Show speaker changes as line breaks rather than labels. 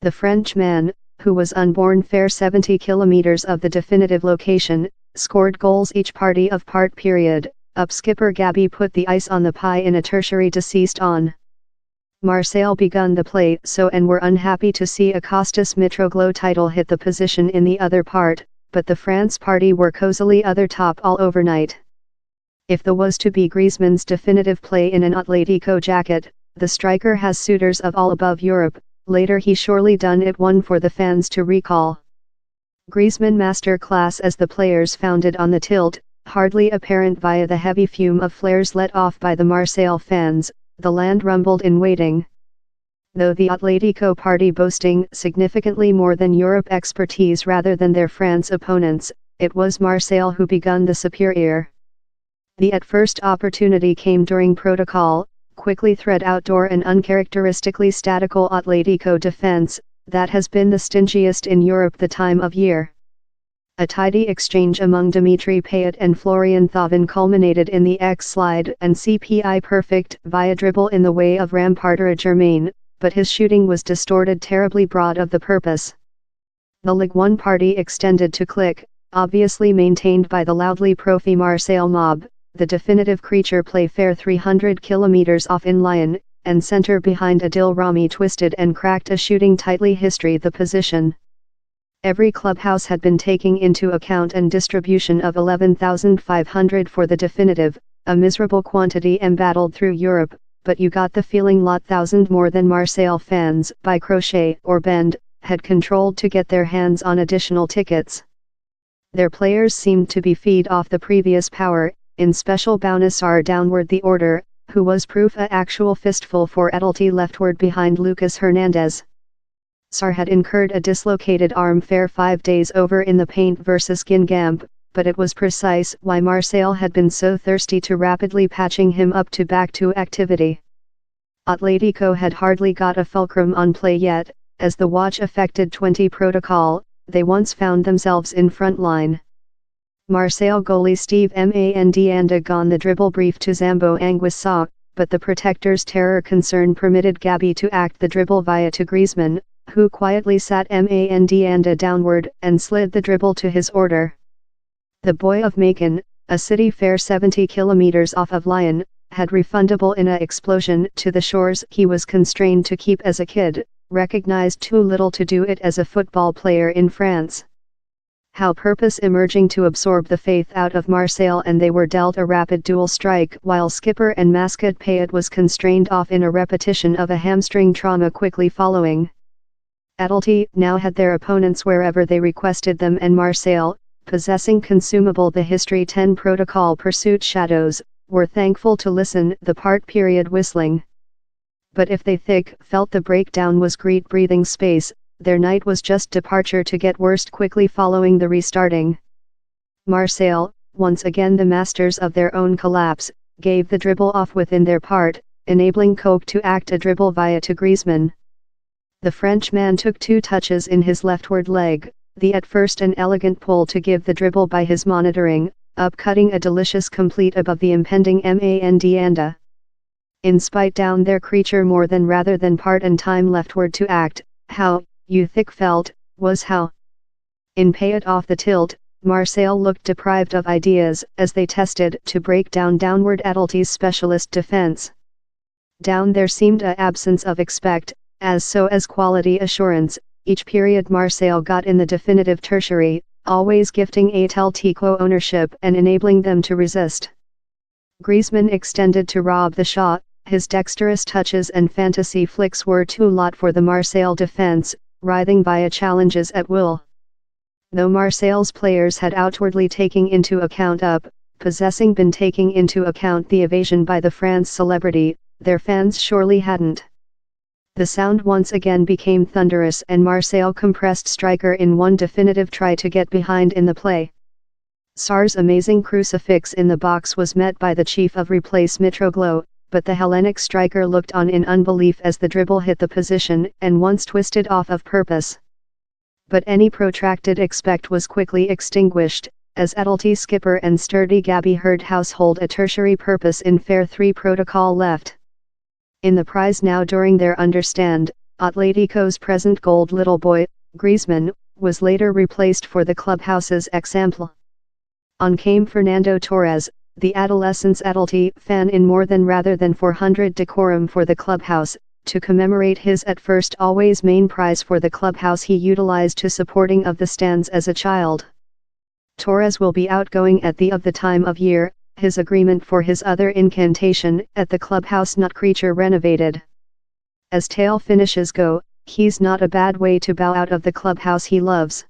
The Frenchman, who was unborn fair 70 kilometers of the definitive location, scored goals each party of part period. Up skipper Gabi put the ice on the pie in a tertiary deceased on. Marseille begun the play so and were unhappy to see a Costas Mitroglou title hit the position in the other part, but the France party were cozily other top all overnight. If the was to be Griezmann's definitive play in an Atletico jacket, the striker has suitors of all above Europe, later he surely done it one for the fans to recall. Griezmann master class as the players founded on the tilt, hardly apparent via the heavy fume of flares let off by the Marseille fans, the land rumbled in waiting. Though the Atletico party boasting significantly more than Europe expertise rather than their France opponents, it was Marseille who begun the superior. The at first opportunity came during protocol, quickly thread outdoor and uncharacteristically statical Atletico defense, that has been the stingiest in Europe the time of year. A tidy exchange among Dimitri Payet and Florian Thauvin culminated in the X-slide and CPI perfect via dribble in the way of Ramparter Germain, but his shooting was distorted terribly broad of the purpose. The Ligue 1 party extended to Click, obviously maintained by the loudly profi Marseille mob, the definitive creature play fair 300 kilometers off in Lyon, and center behind Adil Rami twisted and cracked a shooting tightly history the position. Every clubhouse had been taking into account and distribution of 11,500 for the definitive, a miserable quantity embattled through Europe, but you got the feeling lot thousand more than Marseille fans, by crochet or bend, had controlled to get their hands on additional tickets. Their players seemed to be feed off the previous power, in special Bounassar downward the order, who was proof a actual fistful for Atleti leftward behind Lucas Hernandez. Sarr had incurred a dislocated arm fair 5 days over in the paint versus Guingamp, but it was precise why Marseille had been so thirsty to rapidly patching him up to back to activity. Atletico had hardly got a fulcrum on play yet, as the watch affected 20 protocol, they once found themselves in front line. Marseille goalie Steve Mandanda gone the dribble brief to Zambo Anguissa, but the protector's terror concern permitted Gabi to act the dribble via to Griezmann, who quietly sat Mandanda downward and slid the dribble to his order. The boy of Macon, a city fair 70 kilometers off of Lyon, had refundable in a explosion to the shores he was constrained to keep as a kid, recognized too little to do it as a football player in France. How purpose emerging to absorb the faith out of Marseille, and they were dealt a rapid dual strike while skipper and mascot Payet was constrained off in a repetition of a hamstring trauma quickly following. Atleti now had their opponents wherever they requested them, and Marseille, possessing consumable the history 10 protocol pursuit shadows, were thankful to listen the part period whistling. But if they felt the breakdown was great breathing space, their night was just departure to get worst quickly following the restarting. Marseille, once again the masters of their own collapse, gave the dribble off within their part, enabling Coke to act a dribble via to Griezmann. The Frenchman took 2 touches in his leftward leg, the at first an elegant pull to give the dribble by his monitoring, up-cutting a delicious complete above the impending Mandanda. In spite down their creature more than rather than part and time leftward to act, how, you felt, was how. In Payet off the tilt, Marseille looked deprived of ideas as they tested to break down downward Atleti's specialist defense. Down there seemed a absence of expect, as quality assurance, each period Marseille got in the definitive tertiary, always gifting Atletico ownership and enabling them to resist. Griezmann extended to rob the shot, his dexterous touches and fantasy flicks were too lot for the Marseille defense, writhing via challenges at will. Though Marseille's players had outwardly taken into account been taking into account the evasion by the France celebrity, their fans surely hadn't. The sound once again became thunderous, and Marseille compressed striker in one definitive try to get behind in the play. Sarr's amazing crucifix in the box was met by the chief of replace Mitroglou, but the Hellenic striker looked on in unbelief as the dribble hit the position and once twisted off of purpose. But any protracted expect was quickly extinguished, as Atleti skipper and sturdy Gabi heard household a tertiary purpose in fair 3 protocol left. In the prize now during their understand, Atletico's present gold little boy, Griezmann, was later replaced for the clubhouse's exemple. On came Fernando Torres, the adolescent's Atleti fan in more than rather than 400 decorum for the clubhouse, to commemorate his at first always main prize for the clubhouse he utilized to supporting of the stands as a child. Torres will be outgoing at the time of year, his agreement for his other incantation at the clubhouse not creature renovated. As tail finishes go, he's not a bad way to bow out of the clubhouse he loves.